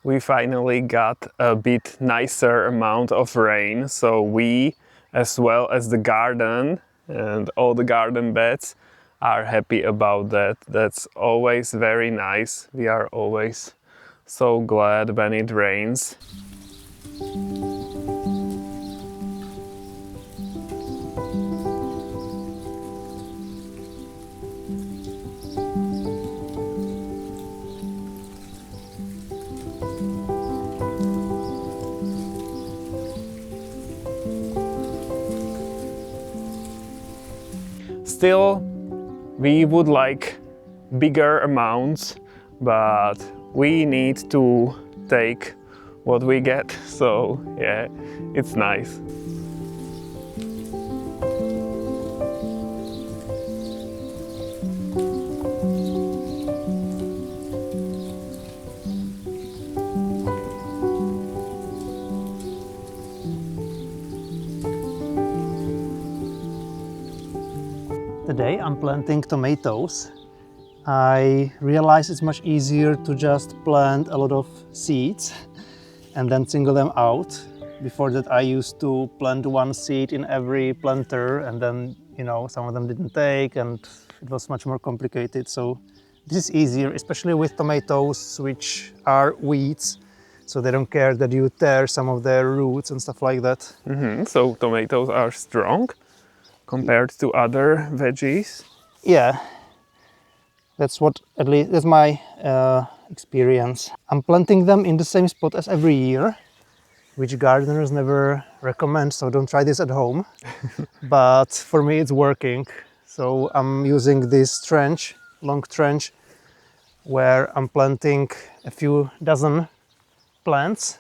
we finally got a bit nicer amount of rain, so we, as well as the garden and all the garden beds, are happy about that. That's always very nice. We are always so glad when it rains. Still, we would like bigger amounts, but we need to take what we get, so yeah, it's nice. Today I'm planting tomatoes. I realize it's much easier to just plant a lot of seeds and then single them out. Before that I used to plant one seed in every planter, and then, you know, some of them didn't take and it was much more complicated. So this is easier, especially with tomatoes, which are weeds, so they don't care that you tear some of their roots and stuff like that. So tomatoes are strong compared to other veggies? Yeah, that's what, at least that's my experience. I'm planting them in the same spot as every year, which gardeners never recommend, so don't try this at home. But for me it's working. So I'm using this trench, long trench, where I'm planting a few dozen plants.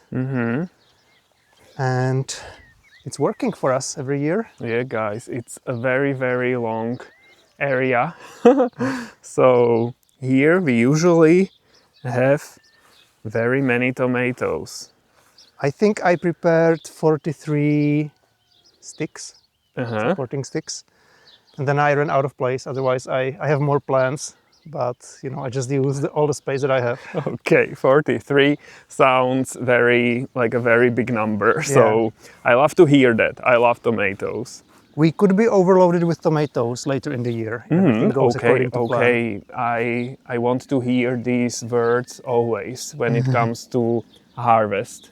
And it's working for us every year. Yeah, guys, it's a very, very long area. So here we usually have very many tomatoes. I think I prepared 43 sticks, supporting sticks. And then I ran out of place. Otherwise I have more plants, but you know, I just use all the space that I have. Okay, 43 sounds like a very big number. So I love to hear that. I love tomatoes. We could be overloaded with tomatoes later in the year. Everything goes according to plan. Okay, I want to hear these words always when it comes to harvest.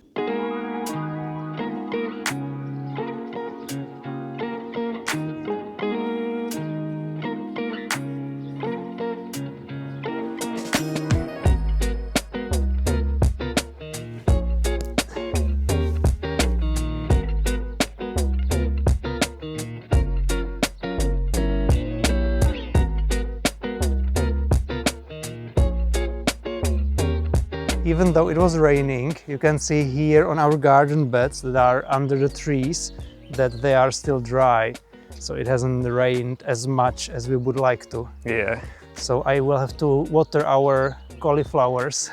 Even though it was raining, you can see here on our garden beds that are under the trees that they are still dry. So it hasn't rained as much as we would like to. Yeah. So I will have to water our cauliflowers.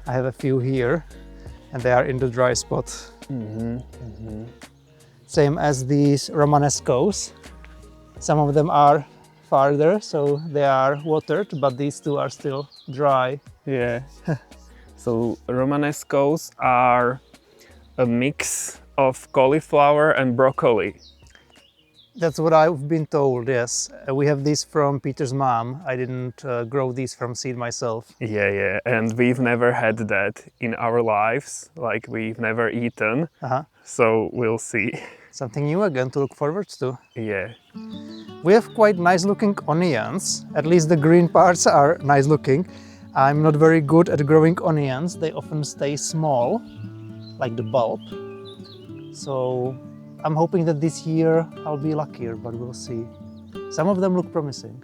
I have a few here and they are in the dry spot. Same as these Romanescos. Some of them are farther, so they are watered, but these two are still dry. Yeah. So Romanescos are a mix of cauliflower and broccoli. That's what I've been told, yes. We have these from Peter's mom. I didn't grow these from seed myself. Yeah, and we've never had that in our lives, like we've never eaten. So we'll see. Something new again to look forward to. Yeah. We have quite nice looking onions. At least the green parts are nice looking. I'm not very good at growing onions. They often stay small, like the bulb. So I'm hoping that this year I'll be luckier, but we'll see. Some of them look promising.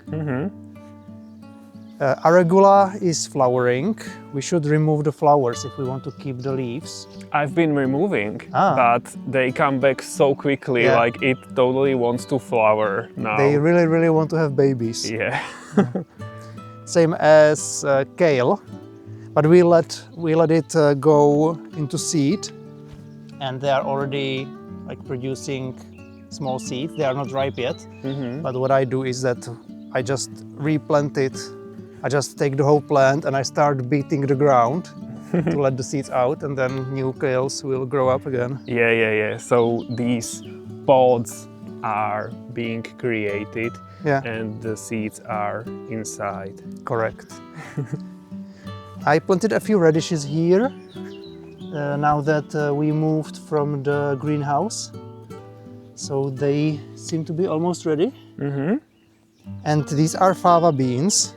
Arugula is flowering. We should remove the flowers if we want to keep the leaves. I've been removing, but they come back so quickly, like it totally wants to flower now. They really, really want to have babies. Yeah. Same as kale, but we let it go into seed, and they are already like producing small seeds. They are not ripe yet, but what I do is that I just replant it. I just take the whole plant and I start beating the ground to let the seeds out, and then new kales will grow up again. Yeah. So these pods are being created Yeah, and the seeds are inside. correct. I planted a few radishes here now that we moved from the greenhouse. So they seem to be almost ready. And these are fava beans,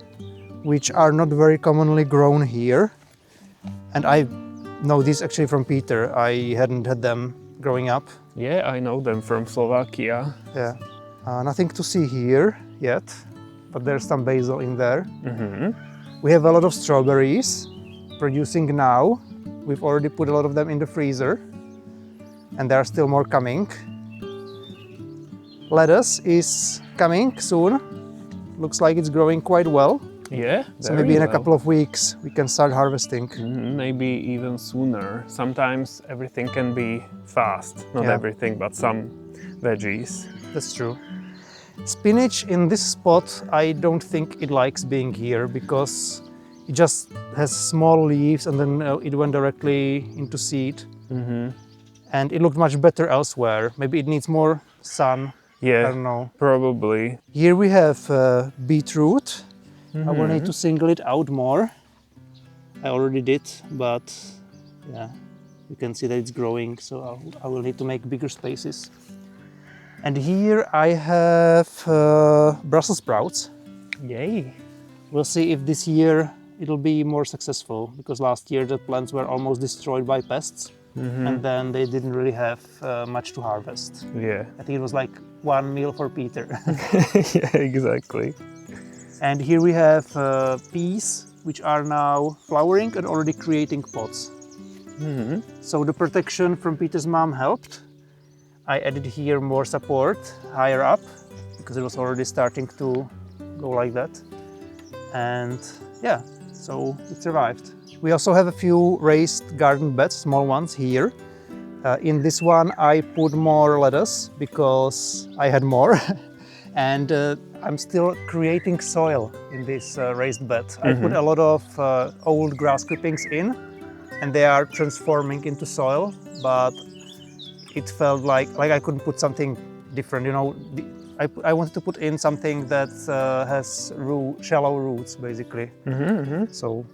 which are not very commonly grown here. And I know this actually from Peter. I hadn't had them growing up. Yeah, I know them from Slovakia. Yeah. Nothing to see here yet, but there's some basil in there. We have a lot of strawberries producing now. We've already put a lot of them in the freezer, and there are still more coming. Lettuce is coming soon. Looks like it's growing quite well. Yeah, So maybe in a couple of weeks we can start harvesting. Maybe even sooner. Sometimes everything can be fast. Not Yeah. everything, but some veggies. That's true. Spinach in this spot, I don't think it likes being here because it just has small leaves and then it went directly into seed. And it looked much better elsewhere. Maybe it needs more sun. I Yeah, don't know. probably. Here we have beetroot. I will need to single it out more. I already did, but yeah, you can see that it's growing, so I will need to make bigger spaces. And here I have Brussels sprouts. Yay. We'll see if this year it'll be more successful, because last year the plants were almost destroyed by pests, and then they didn't really have much to harvest. Yeah. I think it was like one meal for Peter. Yeah, exactly. And here we have peas, which are now flowering and already creating pods. So the protection from Peter's mom helped. I added here more support higher up because it was already starting to go like that. And yeah, so it survived. We also have a few raised garden beds, small ones here. In this one I put more lettuce because I had more. And I'm still creating soil in this raised bed. I put a lot of old grass clippings in, and they are transforming into soil, but it felt like I couldn't put something different, you know. I wanted to put in something that has shallow roots, basically. So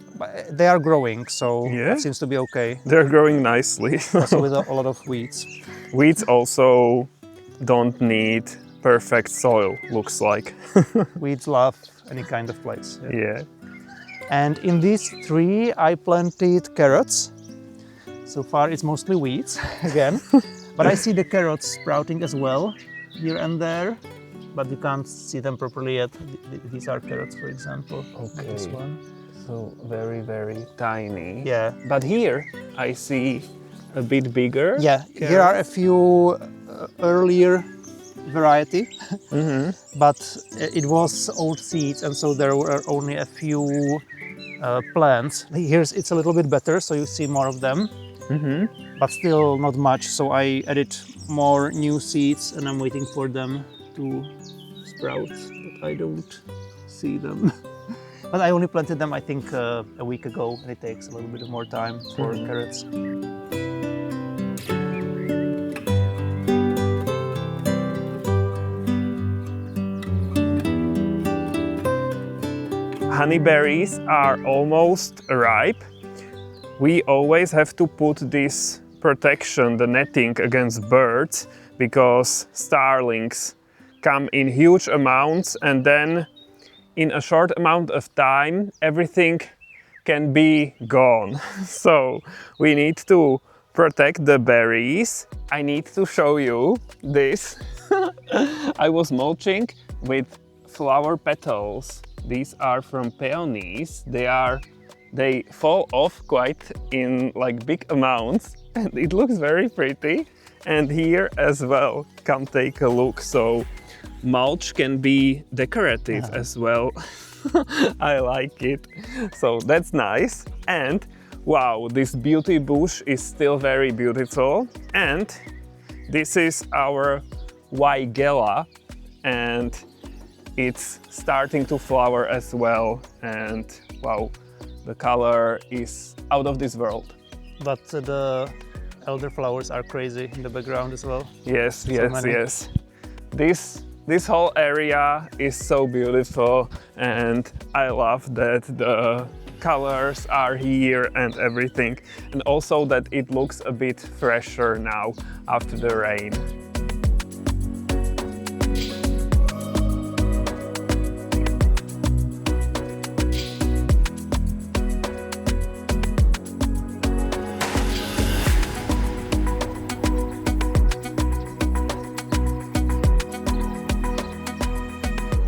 they are growing, so Yeah. it seems to be okay. They're growing nicely. Also with a lot of weeds. Weeds also don't need perfect soil, looks like. Weeds love any kind of place. Yeah. Yeah. And in these three, I planted carrots. So far, it's mostly weeds again, but I see the carrots sprouting as well here and there, but you can't see them properly yet. These are carrots, for example. Okay. This one. So very, very tiny. Yeah. But here I see a bit bigger. Yeah. Here are a few earlier variety, but it was old seeds, and so there were only a few plants. Here's it's a little bit better, so you see more of them, but still not much. So I added more new seeds, and I'm waiting for them to sprout, but I don't see them. But I only planted them, I think, a week ago, and it takes a little bit more time for carrots. Honeyberries are almost ripe. We always have to put this protection, the netting against birds, because starlings come in huge amounts, and then in a short amount of time everything can be gone. So we need to protect the berries. I need to show you this. I was mulching with flower petals. These are from peonies. They fall off quite in like big amounts, and it looks very pretty. And here as well, come take a look. So mulch can be decorative as well. I like it. So that's nice. And wow, this beauty bush is still very beautiful. And this is our Weigela, and it's starting to flower as well. And wow, The color is out of this world. But the elderflowers are crazy in the background as well. Yes, yes. This whole area is so beautiful, and I love that the colors are here and everything, and also that it looks a bit fresher now after the rain.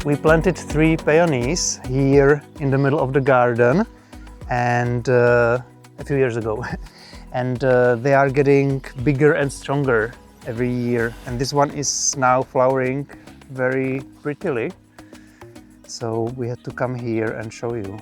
We planted 3 peonies here in the middle of the garden, and a few years ago, and they are getting bigger and stronger every year, and this one is now flowering very prettily, so we had to come here and show you.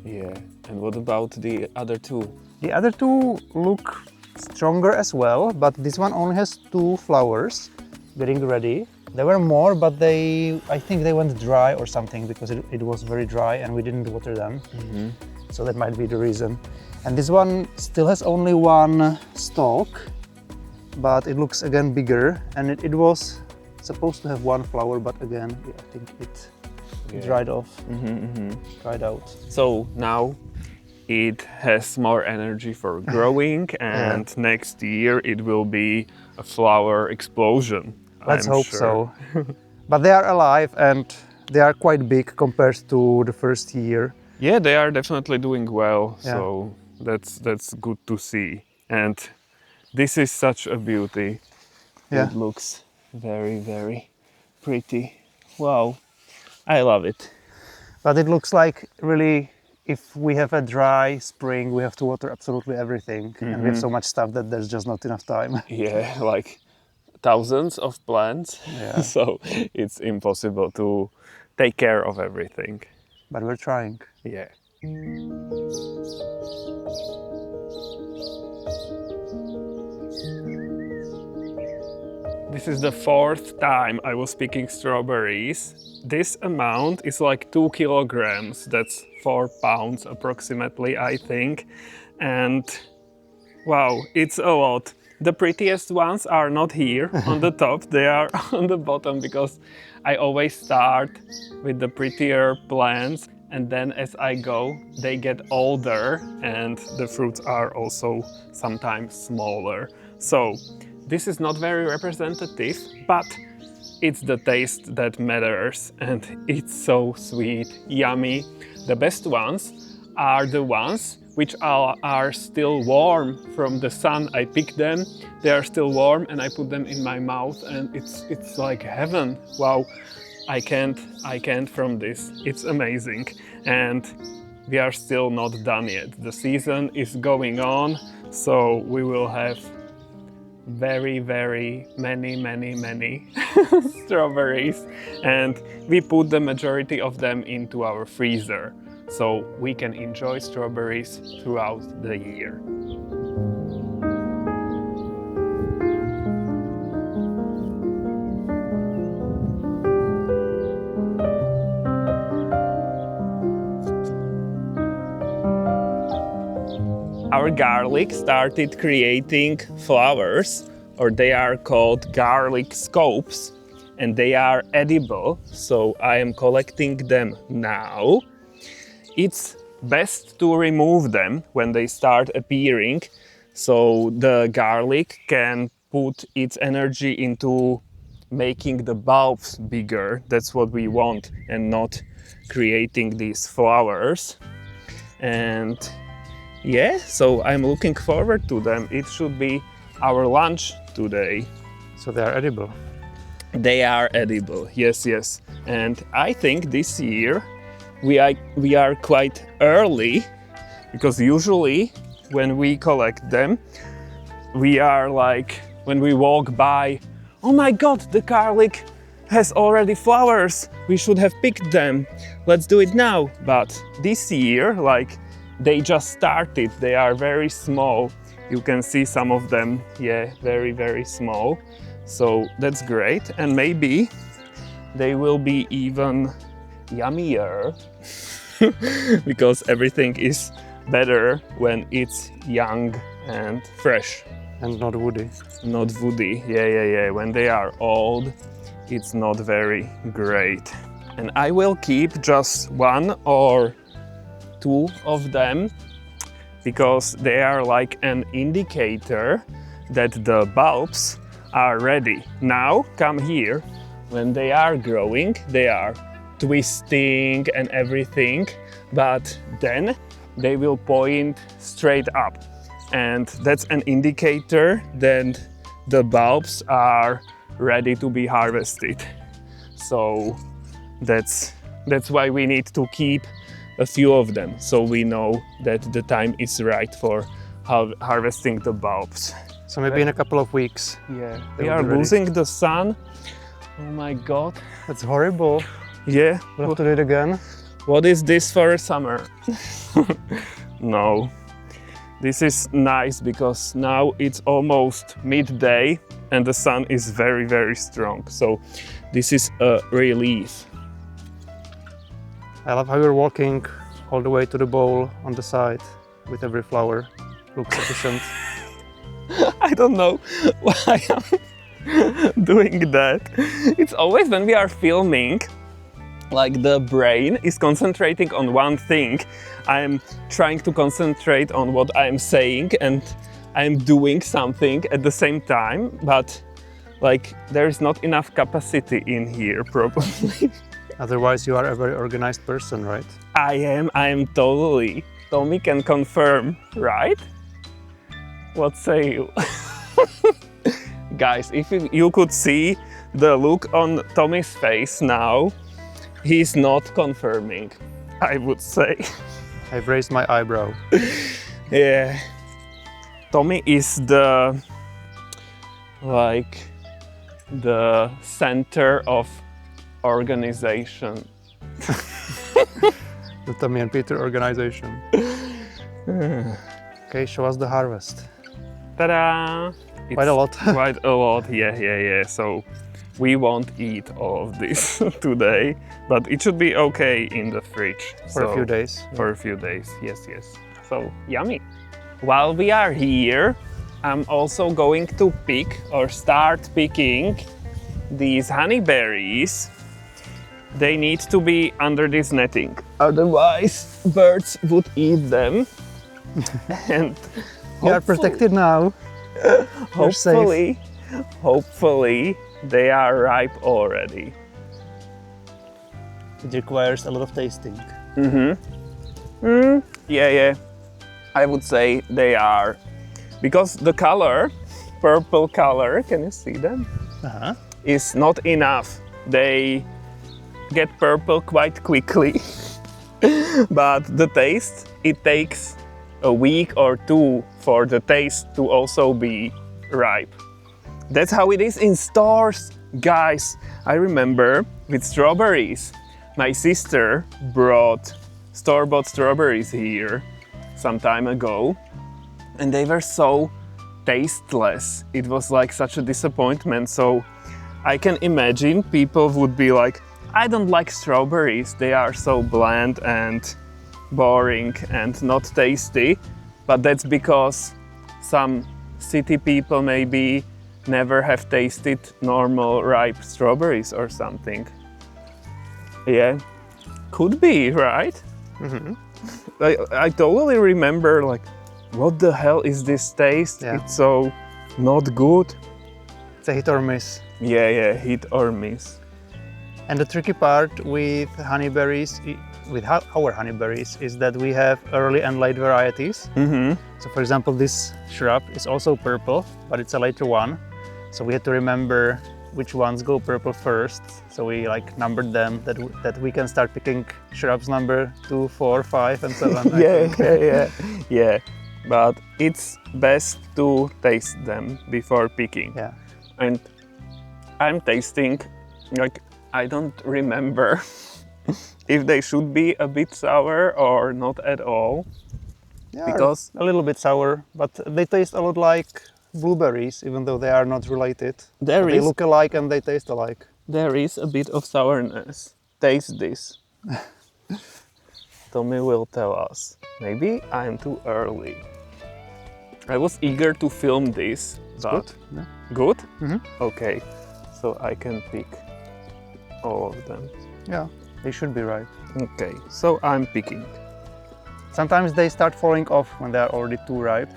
Yeah, and what about the other 2? The other 2 look stronger as well, but this one only has 2 flowers getting ready. There were more, but I think they went dry or something, because it was very dry and we didn't water them. So that might be the reason. And this one still has only 1 stalk, but it looks again bigger, and it was supposed to have 1 flower, but again, I think it dried off, dried out. So now it has more energy for growing, and next year it will be a flower explosion. Let's I'm hope sure. so. But they are alive and they are quite big compared to the first year. Yeah, they are definitely doing well, Yeah. so that's good to see. And this is such a beauty. Yeah. It looks very, very pretty. Wow, I love it. But it looks like really, if we have a dry spring, we have to water absolutely everything. And we have so much stuff that there's just not enough time. Yeah, like thousands of plants. Yeah. So it's impossible to take care of everything. But we're trying. Yeah. This is the 4th time I was picking strawberries. This amount is like 2 kilograms. That's 4 pounds approximately, I think. And wow, it's a lot. The prettiest ones are not here on the top, they are on the bottom, because I always start with the prettier plants, and then as I go, they get older and the fruits are also sometimes smaller. So this is not very representative, but it's the taste that matters, and it's so sweet, yummy. The best ones are the ones which are still warm from the sun. I pick them, they are still warm, and I put them in my mouth, and it's like heaven. Wow, I can't from this. It's amazing. And we are still not done yet. The season is going on, so we will have very, very many strawberries, and we put the majority of them into our freezer, so we can enjoy strawberries throughout the year. Our garlic started creating flowers, or they are called garlic scapes, and they are edible, so I am collecting them now. It's best to remove them when they start appearing, so the garlic can put its energy into making the bulbs bigger. That's what we want, and not creating these flowers. And yeah, so I'm looking forward to them. It should be our lunch today. So they are edible. They are edible, yes. And I think this year we are quite early, because usually when we collect them, we are like, when we walk by, oh my god, the garlic has already flowers, we should have picked them, let's do it now. But this year, like, they just started, they are very small. You can see some of them, yeah, very small. So that's great, and maybe they will be even yummier. because everything is better when it's young and fresh. And not woody. Not woody, yeah. When they are old, it's not very great. And I will keep just 1 or 2 of them because they are like an indicator that the bulbs are ready. Now, come here. When they are growing, they are twisting and everything, but then they will point straight up. And that's an indicator that the bulbs are ready to be harvested. So that's why we need to keep a few of them, so we know that the time is right for harvesting the bulbs. So maybe in a couple of weeks. Yeah, they we will are be ready. losing the sun. Oh my god. That's horrible. Yeah. We'll have to do it again. What is this for a summer? No. This is nice because now it's almost midday and the sun is very, very strong. So this is a relief. I love how you're walking all the way to the bowl on the side with every flower. Looks efficient. I don't know why I'm doing that. It's always when we are filming, like the brain is concentrating on one thing. I'm trying to concentrate on what I'm saying and I'm doing something at the same time, but like there is not enough capacity in here probably. Otherwise you are a very organized person, right? I am totally. Tommy can confirm, right? What say you? Guys, if you could see the look on Tommy's face now, he's not confirming, I would say. I've raised my eyebrow. Yeah. Tommy is the center of organization. The Tommy and Peter organization. Okay, show us the harvest. Ta-da! Quite a lot. Quite a lot, yeah. So we won't eat all of this today, but it should be okay in the fridge. For a few days. For a few days, yes. So yummy. While we are here, I'm also going to pick or start picking these honeyberries. They need to be under this netting, otherwise birds would eat them. And You are protected now. You're safe. Hopefully they are ripe already. It requires a lot of tasting. Yeah. I would say they are. Because the color, purple color, can you see them? Is not enough. They get purple quite quickly. But the taste, it takes a week or 2 for the taste to also be ripe. That's how it is in stores. Guys, I remember with strawberries, my sister brought store-bought strawberries here some time ago, and they were so tasteless. It was like such a disappointment. So I can imagine people would be like, I don't like strawberries. They are so bland and boring and not tasty. But that's because some city people maybe never have tasted normal ripe strawberries or something. Yeah, could be, right? I totally remember like, what the hell is this taste? Yeah. It's so not good. It's a hit or miss. Yeah, hit or miss. And the tricky part with honeyberries, with our honeyberries, is that we have early and late varieties. So for example, this shrub is also purple, but it's a later one. So we had to remember which ones go purple first. So we like numbered them that we can start picking shrubs number 2, 4, 5 and 7. Yeah. But it's best to taste them before picking. Yeah. And I'm tasting, like, I don't remember if they should be a bit sour or not at all. Yeah, because a little bit sour, but they taste a lot like blueberries, even though they are not related. They look alike and they taste alike. There is a bit of sourness. Taste this. Tommy will tell us. Maybe I'm too early. I was eager to film this. It's but good. Yeah. Good? Mhm. Okay, so I can pick all of them. Yeah, they should be right. Okay, so I'm picking. Sometimes they start falling off when they are already too ripe.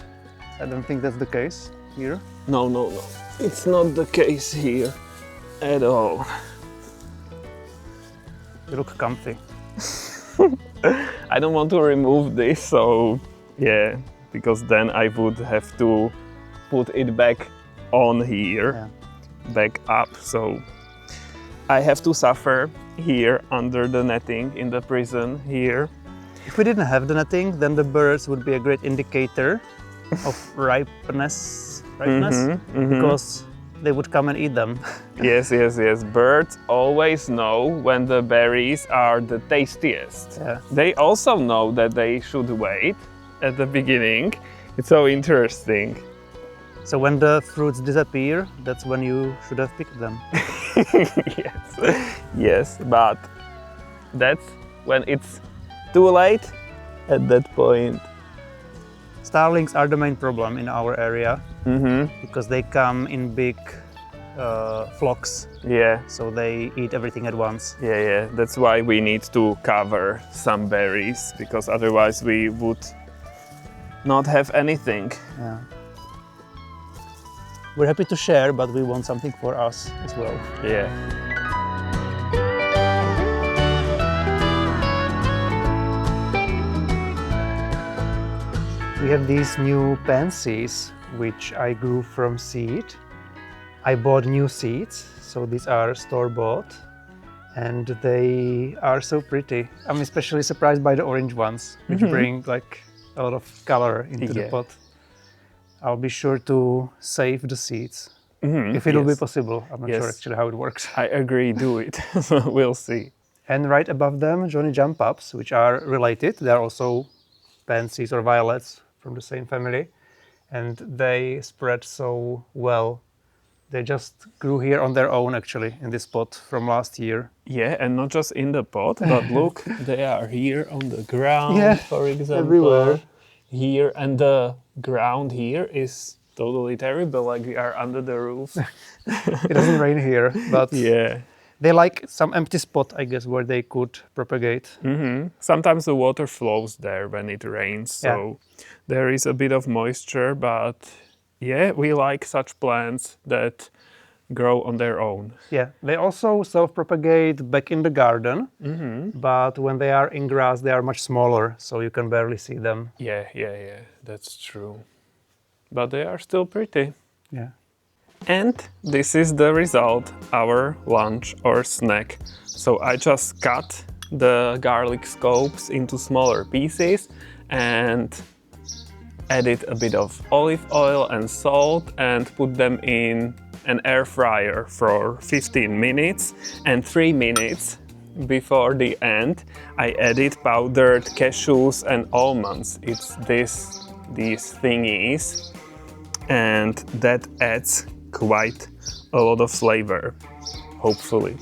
I don't think that's the case here. No, no, no. It's not the case here at all. They look comfy. I don't want to remove this, so yeah, because then I would have to put it back on here, Yeah. back up. So I have to suffer here under the netting in the prison here. If we didn't have the netting, then the birds would be a great indicator of ripeness, because they would come and eat them. Yes, yes, yes. Birds always know when the berries are the tastiest. Yeah. They also know that they should wait at the beginning. It's so interesting. So when the fruits disappear, that's when you should have picked them. Yes, yes, but that's when it's too late at that point. Starlings are the main problem in our area because they come in big flocks, Yeah, so they eat everything at once. yeah, yeah. That's why we need to cover some berries, because otherwise we would not have anything. Yeah. We're happy to share, but we want something for us as well. Yeah. We have these new pansies, which I grew from seed. I bought new seeds, so these are store-bought, and they are so pretty. I'm especially surprised by the orange ones, which bring like a lot of color into the Yeah. pot. I'll be sure to save the seeds, if it will be Yes. possible. I'm not Yes. sure actually how it works. I agree, do it. We'll see. And right above them, Johnny Jump Ups, which are related. They are also pansies or violets from the same family, and they spread so well. They just grew here on their own, actually, in this pot from last year. Yeah, and not just in the pot, but look, they are here on the ground, Yeah, for example. everywhere. Here, and the ground here is totally terrible, like we are under the roof. It doesn't rain here, but Yeah. they like some empty spot, I guess, where they could propagate. Sometimes the water flows there when it rains, so there is a bit of moisture, but yeah, we like such plants that grow on their own. Yeah, they also self-propagate back in the garden, but when they are in grass, they are much smaller, so you can barely see them. Yeah, yeah, yeah, that's true. But they are still pretty. Yeah. And this is the result, our lunch or snack. So I just cut the garlic scopes into smaller pieces and added a bit of olive oil and salt and put them in an air fryer for 15 minutes, and 3 minutes before the end I added powdered cashews and almonds. It's these thingies, and that adds quite a lot of flavor, hopefully.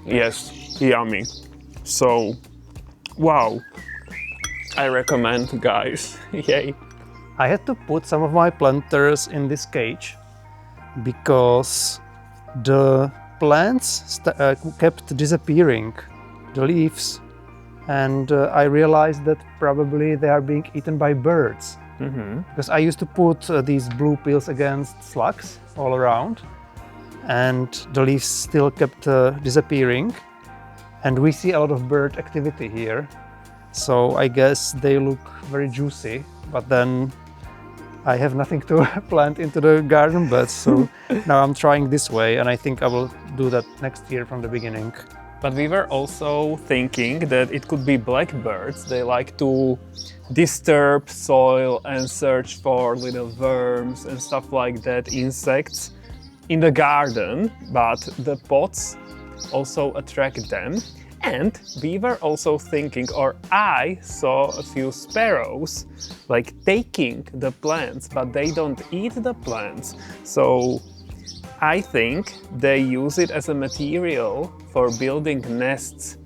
Yes, yummy. So, wow, I recommend, guys. Yay. I had to put some of my planters in this cage because the plants kept disappearing, the leaves, and I realized that probably they are being eaten by birds. Because I used to put these blue pills against slugs all around, and the leaves still kept disappearing, and we see a lot of bird activity here. So I guess they look very juicy, but then I have nothing to plant into the garden beds, so now I'm trying this way, and I think I will do that next year from the beginning. But we were also thinking that it could be blackbirds. They like to disturb soil and search for little worms and stuff like that, insects in the garden, but the pots also attract them. And we were also thinking, or I saw a few sparrows like taking the plants, but they don't eat the plants. So I think they use it as a material for building nests,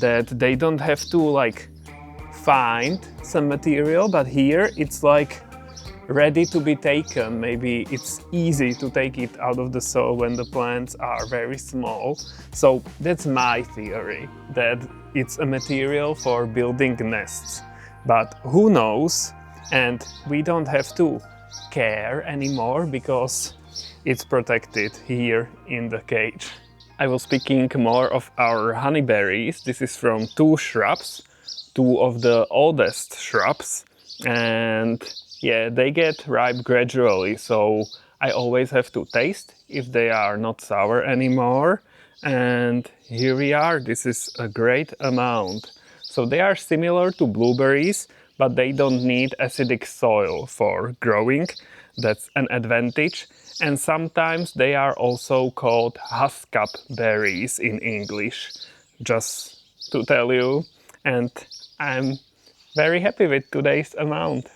that they don't have to like find some material, but here it's like ready to be taken. Maybe it's easy to take it out of the soil when the plants are very small. So that's my theory, that it's a material for building nests. But who knows? And we don't have to care anymore because it's protected here in the cage. I was picking more of our honeyberries. This is from two shrubs, two of the oldest shrubs, and yeah, they get ripe gradually, so I always have to taste if they are not sour anymore. And here we are, this is a great amount. So they are similar to blueberries, but they don't need acidic soil for growing. That's an advantage. And sometimes they are also called huskap berries in English, just to tell you. And I'm very happy with today's amount.